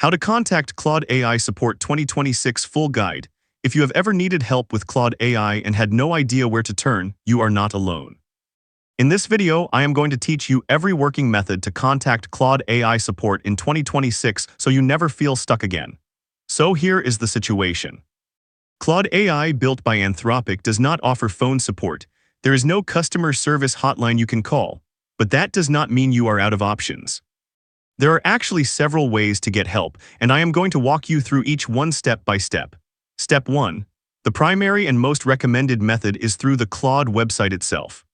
How to Contact Claude AI Support 2026 Full Guide. If you have ever needed help with Claude AI and had no idea where to turn, you are not alone. In this video, I am going to teach you every working method to contact Claude AI Support in 2026 so you never feel stuck again. So here is the situation. Claude AI, built by Anthropic, does not offer phone support. There is no customer service hotline you can call, but that does not mean you are out of options. There are actually several ways to get help, and I am going to walk you through each one step by step. Step 1. The primary and most recommended method is through the Claude website itself.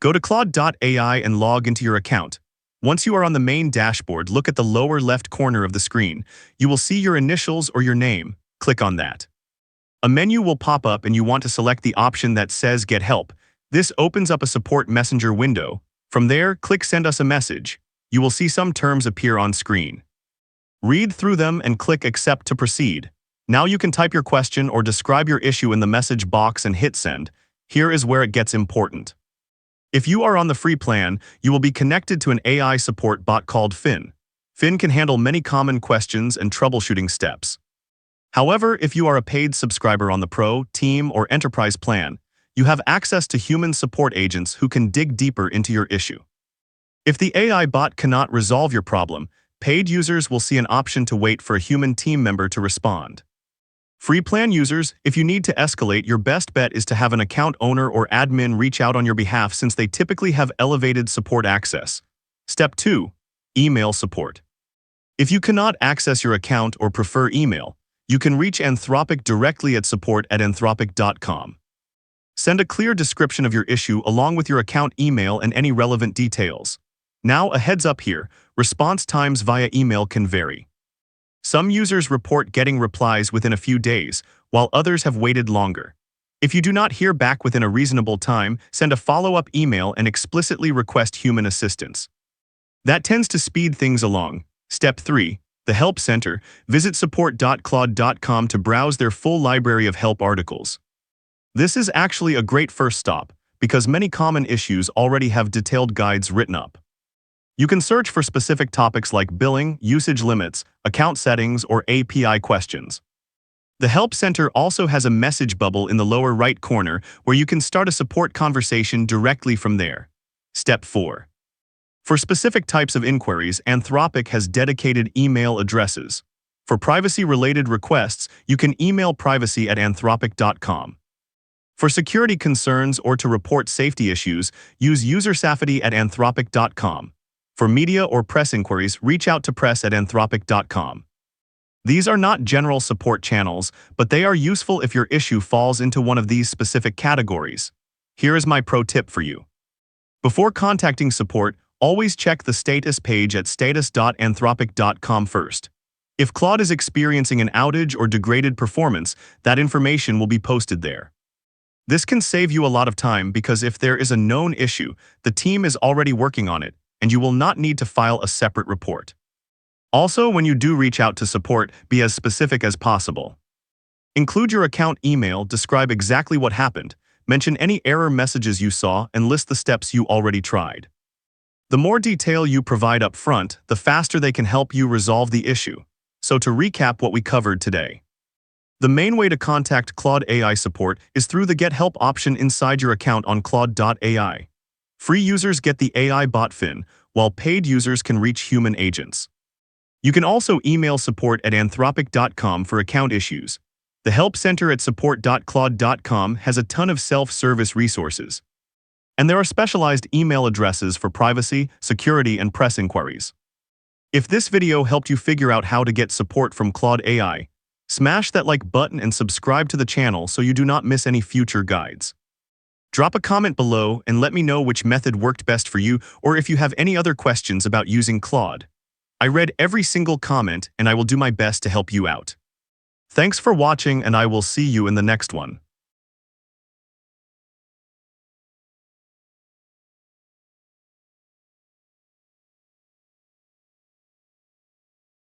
Go to claude.ai and log into your account. Once you are on the main dashboard, look at the lower left corner of the screen. You will see your initials or your name. Click on that. A menu will pop up and you want to select the option that says Get Help. This opens up a support messenger window. From there, click Send Us a Message. You will see some terms appear on screen. Read through them and click Accept to proceed. Now you can type your question or describe your issue in the message box and hit send. Here is where it gets important. If you are on the free plan, you will be connected to an AI support bot called Finn. Finn can handle many common questions and troubleshooting steps. However, if you are a paid subscriber on the Pro, Team, or Enterprise plan, you have access to human support agents who can dig deeper into your issue. If the AI bot cannot resolve your problem, paid users will see an option to wait for a human team member to respond. Free plan users, if you need to escalate, your best bet is to have an account owner or admin reach out on your behalf since they typically have elevated support access. Step 2. Email support. If you cannot access your account or prefer email, you can reach Anthropic directly at support@anthropic.com. Send a clear description of your issue along with your account email and any relevant details. Now, a heads up here, response times via email can vary. Some users report getting replies within a few days, while others have waited longer. If you do not hear back within a reasonable time, send a follow-up email and explicitly request human assistance. That tends to speed things along. Step 3. The Help Center. Visit support.claude.com to browse their full library of help articles. This is actually a great first stop, because many common issues already have detailed guides written up. You can search for specific topics like billing, usage limits, account settings, or API questions. The Help Center also has a message bubble in the lower right corner where you can start a support conversation directly from there. Step 4. For specific types of inquiries, Anthropic has dedicated email addresses. For privacy-related requests, you can email privacy@anthropic.com. For security concerns or to report safety issues, use usersafety@anthropic.com. For media or press inquiries, reach out to press@anthropic.com. These are not general support channels, but they are useful if your issue falls into one of these specific categories. Here is my pro tip for you. Before contacting support, always check the status page at status.anthropic.com first. If Claude is experiencing an outage or degraded performance, that information will be posted there. This can save you a lot of time because if there is a known issue, the team is already working on it, and you will not need to file a separate report. Also, when you do reach out to support, be as specific as possible. Include your account email, describe exactly what happened, mention any error messages you saw, and list the steps you already tried. The more detail you provide up front, the faster they can help you resolve the issue. So to recap what we covered today. The main way to contact Claude AI support is through the Get Help option inside your account on claude.ai. Free users get the AI bot Finn, while paid users can reach human agents. You can also email support@anthropic.com for account issues. The Help Center at support.claude.com has a ton of self-service resources. And there are specialized email addresses for privacy, security, and press inquiries. If this video helped you figure out how to get support from Claude AI, smash that like button and subscribe to the channel so you do not miss any future guides. Drop a comment below and let me know which method worked best for you or if you have any other questions about using Claude. I read every single comment and I will do my best to help you out. Thanks for watching and I will see you in the next one.